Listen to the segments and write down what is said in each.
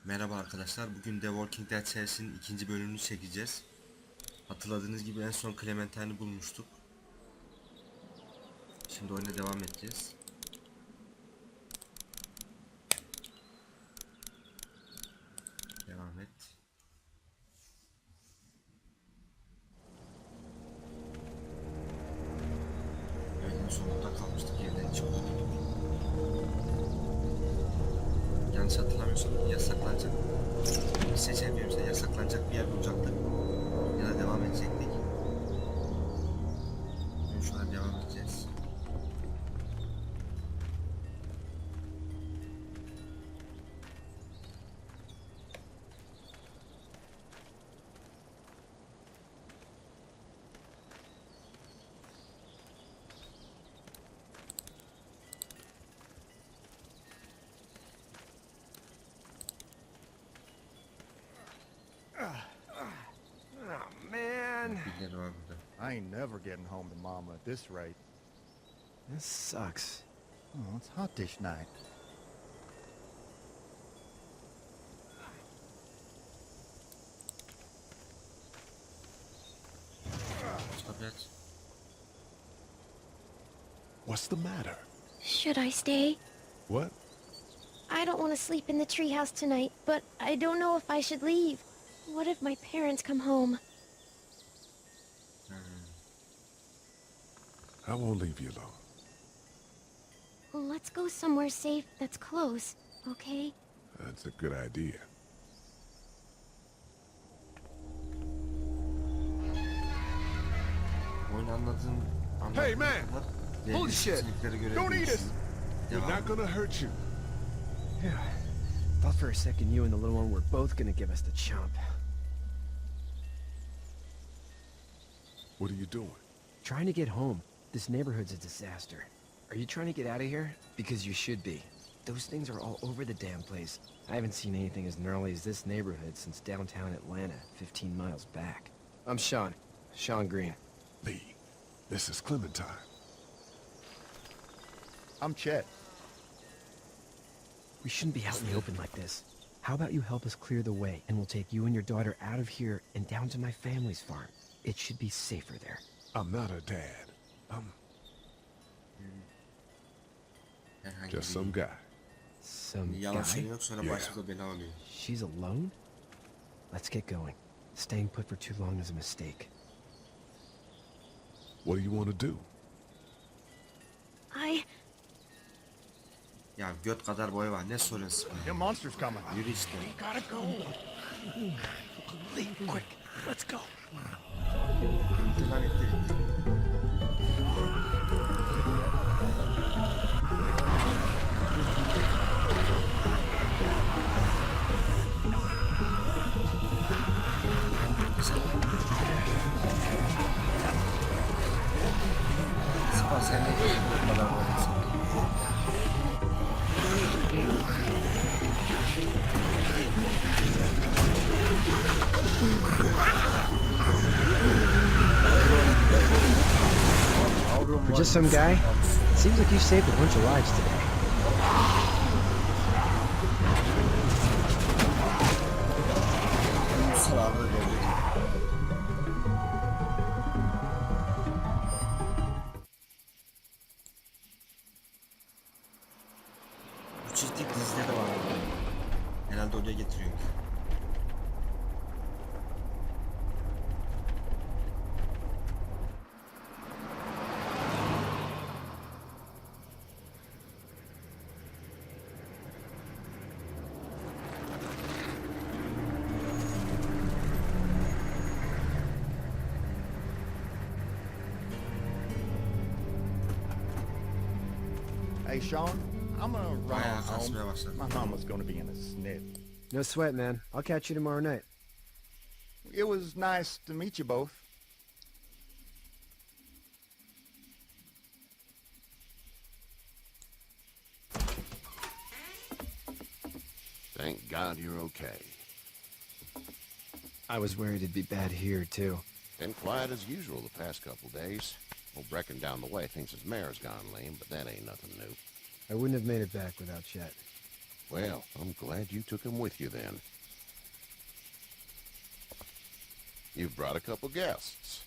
Merhaba arkadaşlar, bugün The Walking Dead serisinin ikinci bölümünü çekeceğiz. Hatırladığınız gibi en son Clementine'i bulmuştuk. Şimdi oyuna devam edeceğiz. Devam et. Oyunun sonunda kalmıştık, yerden çıkıyorduk. Yanlış hatırlamıyorsam yasaklanacak. Bir seçeneğimizde yasaklanacak bir yer bulacaktık. Ya da devam edecektik. Şu an devam edeceğiz. I ain't never getting home to Mama at this rate. This sucks. Oh, it's hot dish night. What's the matter? Should I stay? What? I don't want to sleep in the treehouse tonight, but I don't know if I should leave. What if my parents come home? I won't leave you alone. Well, let's go somewhere safe that's close, okay? That's a good idea. Hey man! Holy shit! Don't eat us! We're not gonna hurt you. Yeah. Thought for a second you and the little one were both gonna give us the chomp. What are you doing? Trying to get home. This neighborhood's a disaster. Are you trying to get out of here? Because you should be. Those things are all over the damn place. I haven't seen anything as gnarly as this neighborhood since downtown Atlanta, 15 miles back. I'm Sean. Sean Green. Lee, this is Clementine. I'm Chet. We shouldn't be out in the open like this. How about you help us clear the way, and we'll take you and your daughter out of here and down to my family's farm. It should be safer there. I'm not her dad. I'm just some guy. Some guy? She's alone? Let's get going. Staying put for too long is a mistake. What do you want to do? Ya göt kadar boyu var, ne soruyorsun? Your monster's coming. Yürü işte. We gotta go. Leave, quick. Let's go. For just some guy, it seems like you saved a bunch of lives today. Bu çiftlik dizide de var. Herhalde oraya getiriyor. Hey, Sean, I'm gonna run on home. Başladı. My mama's gonna be in a snip. No sweat, man. I'll catch you tomorrow night. It was nice to meet you both. Thank God you're okay. I was worried it'd be bad here, too. Been quiet as usual the past couple days. Old Brecken down the way thinks his mare's gone lame, but that ain't nothing new. I wouldn't have made it back without Chet. Well, I'm glad you took him with you then. You've brought a couple guests.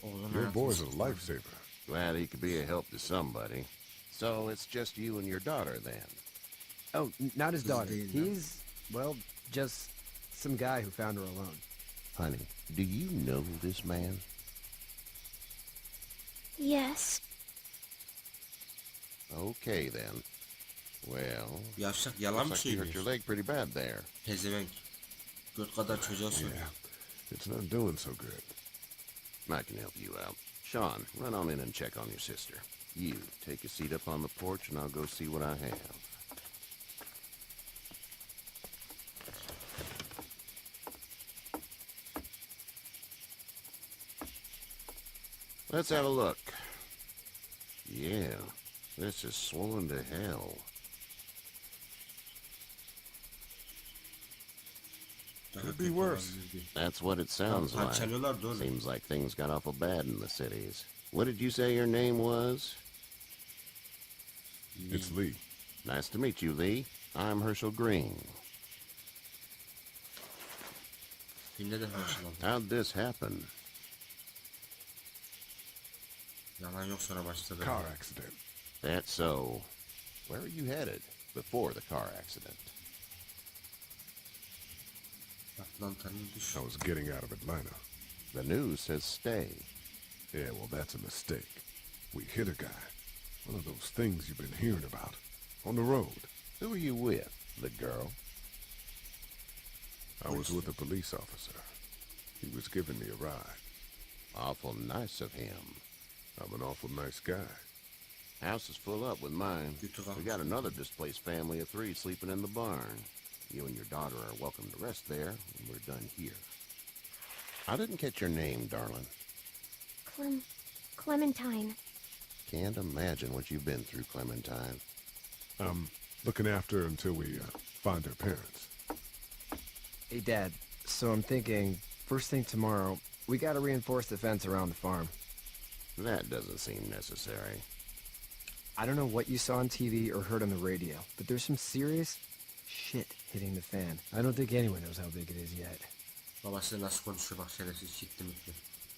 Oğlan Your hayatını boy's a sıkıyor. lifesaver. Glad he could be a help to somebody. So it's just you and your daughter then? Oh, not his Kız daughter. değil lan. He's, well, just some guy who found her alone. Honey, do you know this man? Yes. Okay then. Well, Yavşak yalan mı looks like you hurt your söylüyorsun? leg pretty bad there. Pezevenk. Göt kadar çocuğa söylüyor. Yeah, it's not doing so good. I can help you out. Sean, run on in and check on your sister. You, take a seat up on the porch and I'll go see what I have. Let's have a look. Yeah, this is swollen to hell. Daha Could be kötü worse. olabilirdi. That's what it sounds like. Parçalıyorlar da oğlum. Seems like things got awful bad in the cities. What did you say your name was? It's Lee. Nice to meet you, Lee. I'm Herschel Green. Filmde de hoşlandım. How'd this happen? Yalan yok sonra başladı. Car accident. That's so. Where are you headed before the car accident? Atlanta'nın düş. I was getting out of Atlanta. The news says stay. Yeah, well, that's a mistake. We hit a guy. One of those things you've been hearing about. On the road. Who are you with? The girl? I was with a police officer. He was giving me a ride. Awful nice of him. I'm an awful nice guy. House is full up with mine. Kötü We kalmış. got another displaced family of 3 sleeping in the barn. You and your daughter are welcome to rest there when we're done here. I didn't catch your name, darling. Clementine. Can't imagine what you've been through, Clementine. I'm looking after her until we find her parents. Hey, Dad, so I'm thinking, first thing tomorrow, we gotta reinforce the fence around the farm. That doesn't seem necessary. I don't know what you saw on TV or heard on the radio, but there's some serious shit hitting the fan. I don't think anyone knows how big it is yet. Babasıyla nasıl konuşuyor bak şerefsiz gitti mitli.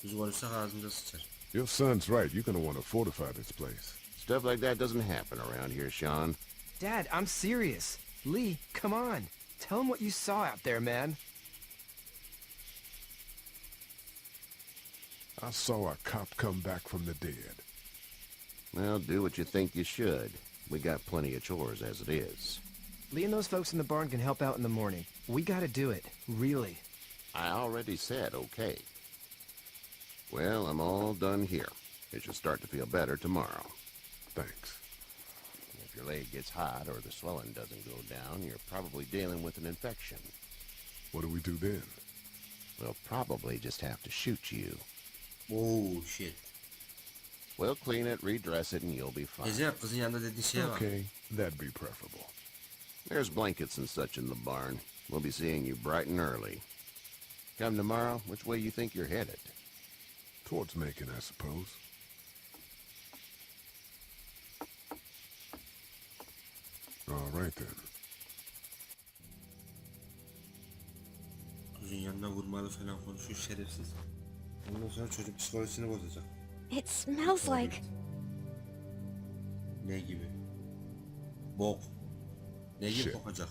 Biz konuşsak ağzımıza sıçar. Your son's right. You're gonna want to fortify this place. Stuff like that doesn't happen around here, Sean. Dad, I'm serious. Lee, come on. Tell him what you saw out there, man. I saw a cop come back from the dead. Well, do what you think you should. We got plenty of chores as it is. Lee and those folks in the barn can help out in the morning. We gotta do it. Really. I already said okay. Well, I'm all done here. It should start to feel better tomorrow. Thanks. If your leg gets hot or the swelling doesn't go down, you're probably dealing with an infection. What do we do then? We'll probably just have to shoot you. Oh shit. We'll clean it, redress it, and you'll be fine. Ece kızın yanında dediğin şeye bak. Okay, that'd be preferable. There's blankets and such in the barn. We'll be seeing you bright and early. Come tomorrow, which way you think you're headed? Towards Macon, I suppose. All right then. Kızın yanına vurmalı falan konuşuyor şerefsiz. Ondan sonra çocuk psikolojisini bozacak. It smells like... Ne gibi? Bok. Ne gibi Shit. kokacak?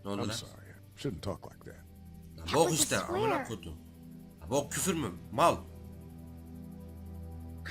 Ne oldu I'm lan? sorry. I shouldn't talk like that. Lan That bok was a işte swear. amına kodum. Lan bok küfür mü? Mal.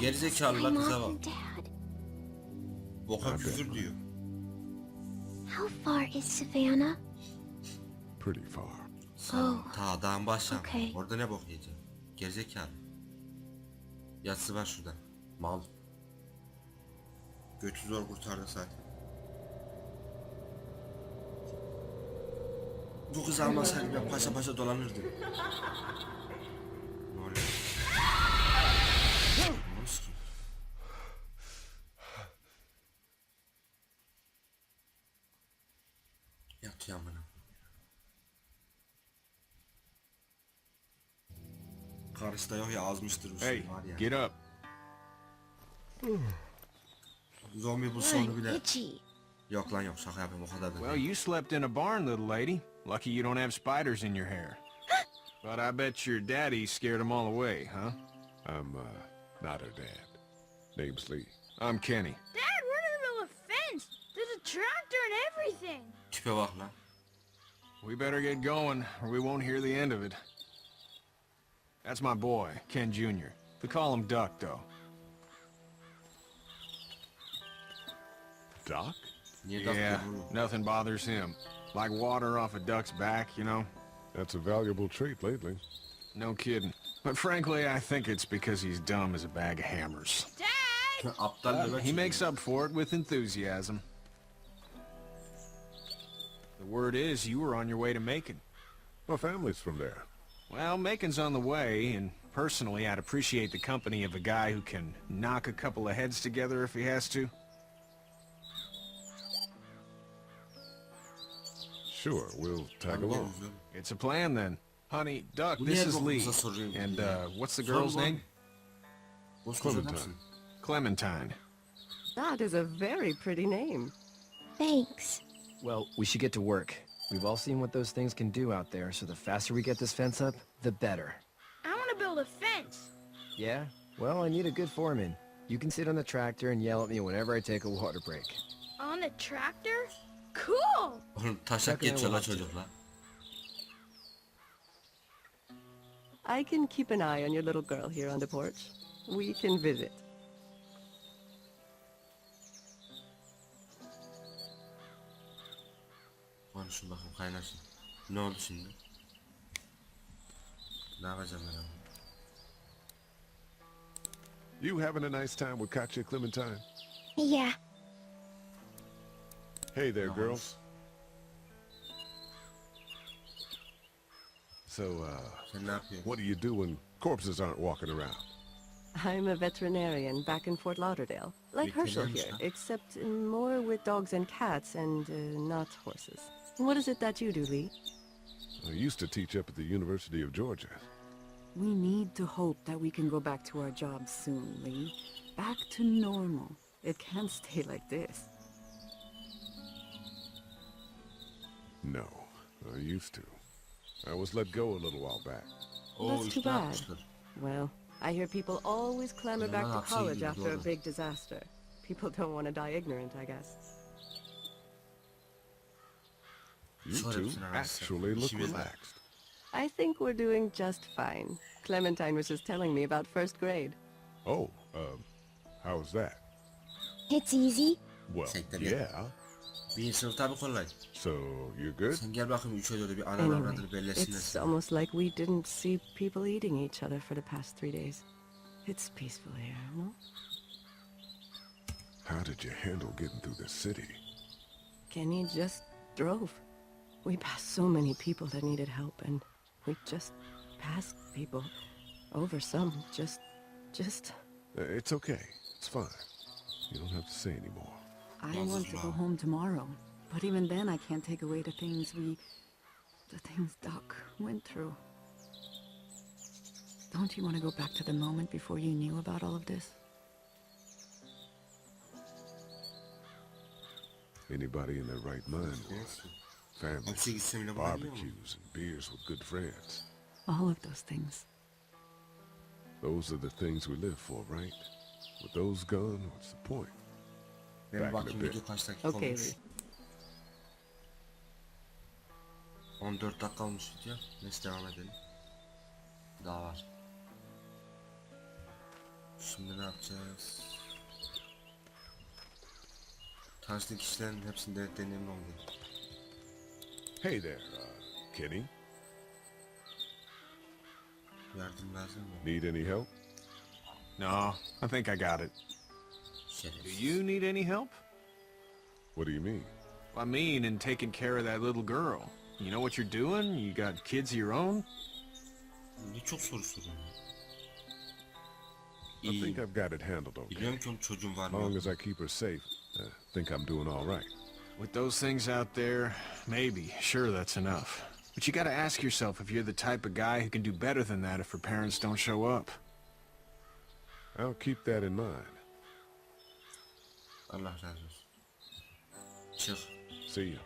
Gerizekalı My lan mom kıza bak. and Dad. Boka küfür diyor. How far is Savannah? Pretty far. Ta dağın başla. Okay. Orada ne bok yiyecek? Gerizekalı. Yatsı var şurada. Mal. Götü zor kurtardı zaten. Bu kızı almasaydım ben paşa paşa dolanırdım. Ne oluyor? Nasıl ki? Yat ya amına. Karısı da yok ya, azmıştır bu Hey, şey var ya. get up. Zombi bu sonu bile... Itchy. Yok lan yok, şaka yapayım, o kadar da Well, değil. you slept in a barn, little lady. Lucky you don't have spiders in your hair. But I bet your daddy scared them all away, huh? I'm, not her dad. Name's Lee. I'm Kenny. Dad, we're in the middle of a fence. There's a tractor and everything. Tipe bak lan. We better get going, or we won't hear the end of it. That's my boy, Ken Jr. They call him Duck, though. Doc? Niye laf Yeah, ediyorsun oğlum? nothing bothers him. Like water off a duck's back, you know? That's a valuable trait lately. No kidding. But frankly, I think it's because he's dumb as a bag of hammers. Dad! Aptal bebek He çocuğu. makes up for it with enthusiasm. The word is you were on your way to Macon. My family's from there. Well, Macon's on the way, and personally, I'd appreciate the company of a guy who can knock a couple of heads together if he has to. Sure, we'll tag along. It's a plan, then. Honey, Duck, Bu this niye is Lee. dokunuza soruyorum And, ya? what's the Sor girl's lan. name? Koskoca Clementine. adamsın. Clementine. That is a very pretty name. Thanks. Well, we should get to work. We've all seen what those things can do out there, so the faster we get this fence up, the better. I want to build a fence. Yeah? Well, I need a good foreman. You can sit on the tractor and yell at me whenever I take a water break. On the tractor? Cool! Oğlum taşak Sakın geçiyor la yapma. çocuklar. I can keep an eye on your little girl here on the porch. We can visit. Konuşun bakayım, kaynaşın. Ne oldu şimdi? Ne yapacağım ben abi? You having a nice time with Katya, Clementine? Yeah. Hey there, No. girls. So, Sen ne yapıyorsun? what do you do when corpses aren't walking around? I'm a veterinarian back in Fort Lauderdale. Like Herschel Veterinarian, here, huh? except more with dogs and cats and not horses. What is it that you do, Lee? I used to teach up at the University of Georgia. We need to hope that we can go back to our jobs soon, Lee. Back to normal. It can't stay like this. No, I used to. I was let go a little while back. Oo, That's too işte bad. yapmışlar. Well, I hear people always clamor back Eleman to hapse college girdi, after a doğru. big disaster. People don't want to die ignorant, I guess. You Sor two hepsini arasın. actually look İşimiz var. relaxed. I think we're doing just fine. Clementine was just telling me about first grade. Oh, how's that? It's easy. Well, Sekte bir. yeah. Bir sınıf tabi kolay. So, you're good? Sen gel bakayım 3'e 4'e bir ana Anyway, avradını bellesinler. it's seni. almost like we didn't see people eating each other for the past 3 days. It's peaceful here, no? How did you handle getting through the city? Kenny just drove. We passed so many people that needed help, and we just passed people. Over some, just... It's okay. It's fine. You don't have to say anymore. I want to go home tomorrow. But even then, I can't take away the things Doc went through. Don't you want to go back to the moment before you knew about all of this? Anybody in their right mind would. Families, Hapse gitsem yine bana diyor mu? barbecues, and beers with good friends. All of those things. Those are the things we live for, right? With those gone, what's the point? Ben Back in bakayım a bit. video kaç dakika Okay, olmuş. Lee. 14 dakika olmuş video. Neyse devam edelim. Daha var. Şimdi ne yapacağız? Tanıştığın kişilerin hepsini deneyimli oldu. Hey there, Kenny. Yardım lazım mı? Need any help? No, I think I got it. Do Şerefsiz. you need any help? What do you mean? I mean, in taking care of that little girl. You know what you're doing? You got kids of your own? Ne çok soru soruyorsun ya. I think İyiyim. I've got it handled okay. Biliyorum ki oğlum çocuğum var As long mı? as I keep her safe, I think I'm doing all right. With those things out there, maybe. Sure, that's enough. But you gotta ask yourself if you're the type of guy who can do better than that if her parents don't show up. I'll keep that in mind. Allah razı olsun. Çık. See you.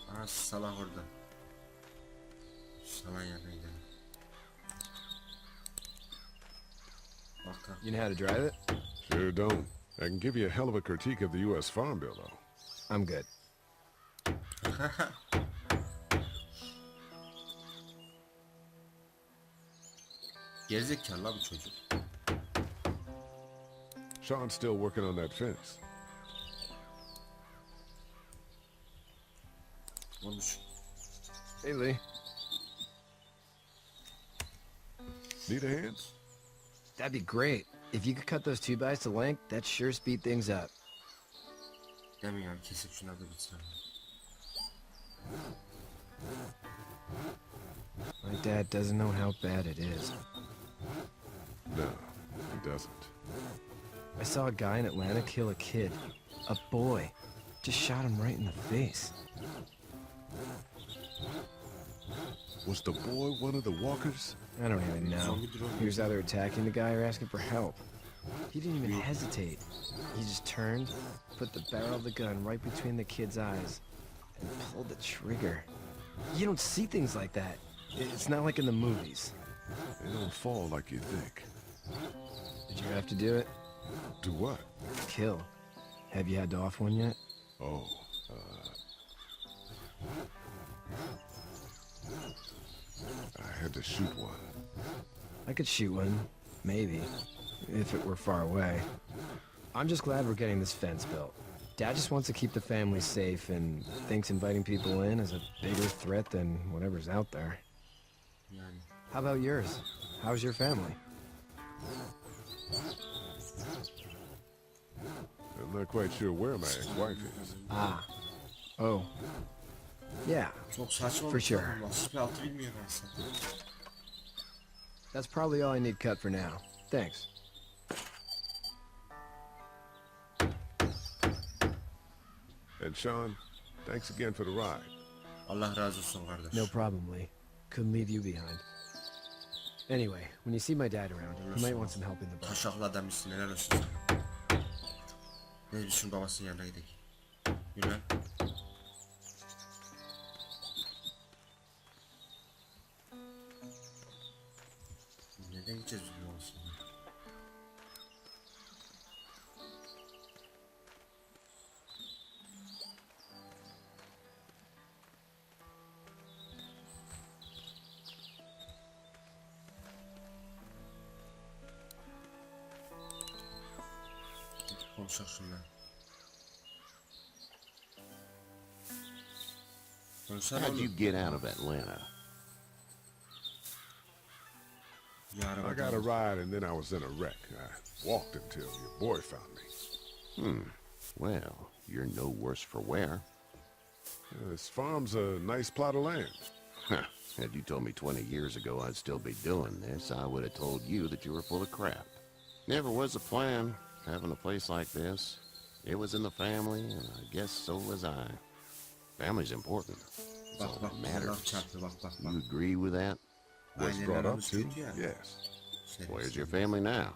Aa, Salah orada. Salah yanına gidelim. Bak. You know how to drive it? Sure don't. I can give you a hell of a critique of the U.S. Farm Bill, though. I'm good. Gerizekalı la bu çocuk. Sean's still working on that fence. Konuş. Hey, Lee. Need a hand? That'd be great. If you could cut those 2x to length, that'd sure speed things up. Demiyorum, kesip şuna da bitsin. My dad doesn't know how bad it is. No, he doesn't. I saw a guy in Atlanta kill a kid. A boy. Just shot him right in the face. Was the boy one of the walkers? I don't even know. He was either attacking the guy or asking for help. He didn't even hesitate. He just turned, put the barrel of the gun right between the kid's eyes, and pulled the trigger. You don't see things like that. It's not like in the movies. They don't fall like you think. Did you have to do it? Do what? Kill. Have you had to off one yet? Oh, I had to shoot one. I could shoot one, maybe, if it were far away. I'm just glad we're getting this fence built. Dad just wants to keep the family safe and thinks inviting people in is a bigger threat than whatever's out there. Yani. How about yours? How's your family? I'm not quite sure where my ex-wife is. Ah. Oh. Yeah, Çok saçma For bir sure. sorun var. Hiçbir altı bilmiyor aslında. that's probably all I need cut for now. Thanks. And Sean, thanks again for the ride. Allah razı olsun kardeş. No problem, Lee. Couldn't leave you behind. Anyway, when you see my dad around, you might want some help in the barn. Taşaklı adammışsın, helal olsun sana. Neyse biz şimdi babasının yanına gidelim. Yürü lan. Neden gideceğiz biz babasının yanına? Konuşalım şundan. Konuşalım How'd you oğlum. get out of Atlanta? Bir araba I got a ride and then I was in a wreck. I walked until your boy found me. Well, you're no worse for wear. This farm's a nice plot of land. Huh. Had you told me 20 years ago I'd still be doing this, I would have told you that you were full of crap. Never was a plan, having a place like this. It was in the family, and I guess so was I. Family's important. It's all Bak that bak, matters. laf çarptı bak bak bak. You agree with that? Was Aileler brought up olmuş to? kötü ya. Yes. Şey, Where's your family now?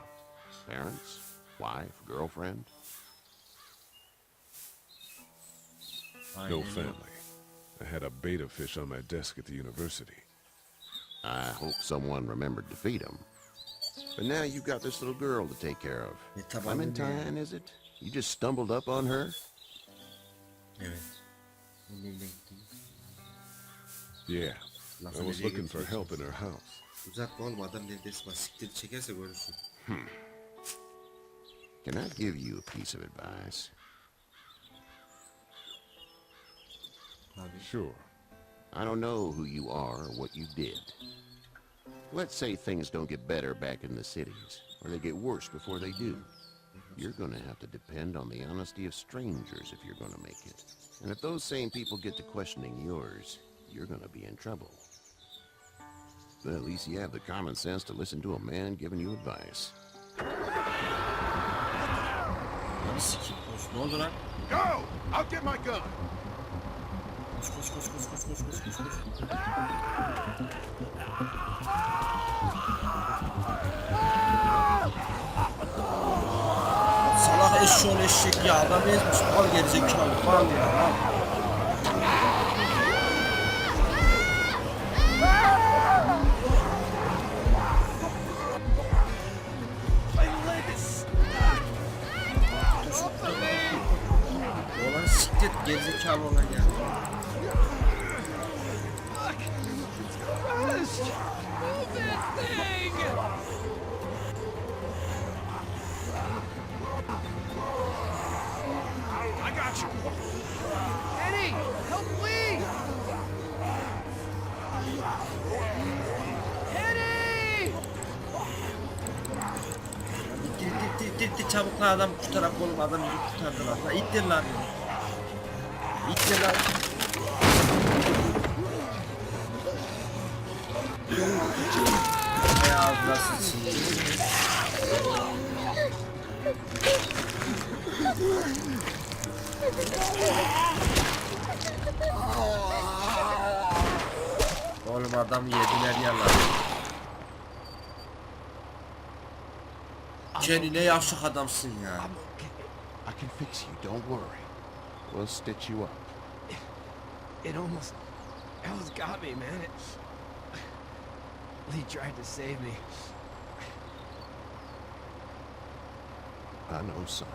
Parents? Wife? Girlfriend? No aileler- family. I had a betta fish on my desk at the university. I hope someone remembered to feed him. But now you've got this little girl to take care of. Tamam dedi ya. Clementine, is it? You just stumbled up on her? Evet. Onun evine gittim. Yeah. I Lafı was nereye looking for getiriyorsun? help in her house. Uzatma oğlum, adam neredeyse bak, siktir çekerse görürsün. Can I give you a piece of advice? Abi. Sure. I don't know who you are or what you did. Let's say things don't get better back in the cities, or they get worse before they do. You're gonna have to depend on the honesty of strangers if you're gonna make it. And if those same people get to questioning yours, you're gonna be in trouble. But at least you have the common sense to listen to a man giving you advice. Lan sikim koş. Ne oldu lan? Go! I'll get my gun. Koş koş koş koş koş koş koş koş koş. Salak eşşoğlu eşek ya, adam ezmiş. Al gerizekalı al ya. Al. Oğlan siktir gerizekalı olan ya. I got you. Eddie, help me! Eddie! İttir çabuk lan, adam kurtarak oğlum, adam bizi kurtardı lan. La ittir lan. İttir lan. Ya ağzına sıçayım. Oğlum adam yediler ya lan. Kenny ne yavşak adamsın ya. I can fix you, don't worry. We'll stitch you up. It almost got me, man. Lee tried to save me. I know, son.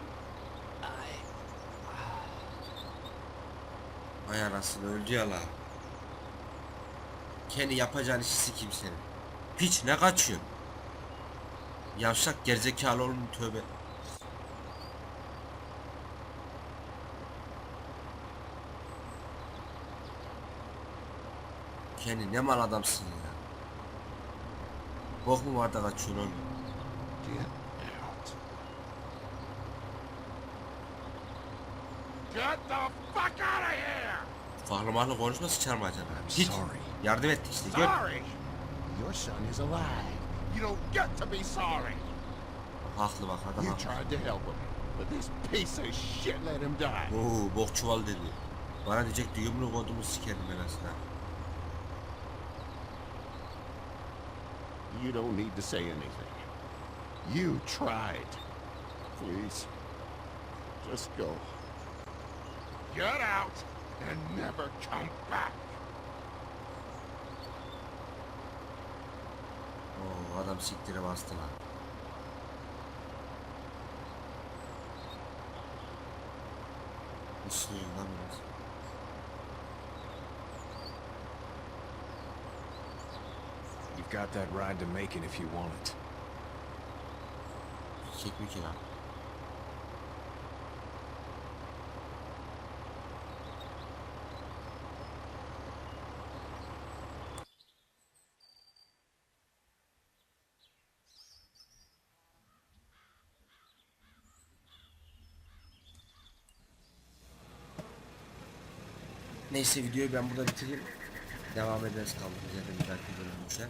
Ay anasını, öldü ya la. Kenny yapacağın işi sikeyim senin. Piç ne kaçıyorsun? Yavşak gerizekalı oğlum, tövbe. Kenny ne mal adamsın ya. Bok mu var da kaçıyorsun oğlum? Get out. Get the fuck out of here! Fahlı mahlı konuşma, sıçar mı acaba? Hiç. Sorry. Yardım ettik işte, gör. Sorry! Your son is alive. You don't get to be sorry! Haklı bak, adam You haklı. tried to help him, but this piece of shit let him die. Oo, bok çuval dedi. Bana diyecekti yumruk kodumu sikerim ben aslında. You don't need to say anything. You tried. Please, just go. Get out and never come back! Oo, adam siktire bastı lan. İşliyor lan biraz. You've got that ride to Macon if you want it. Çekmek ki lan. Neyse videoyu ben burada bitireyim. Devam ederiz kaldığımız yerden bir dahaki bölümümüze.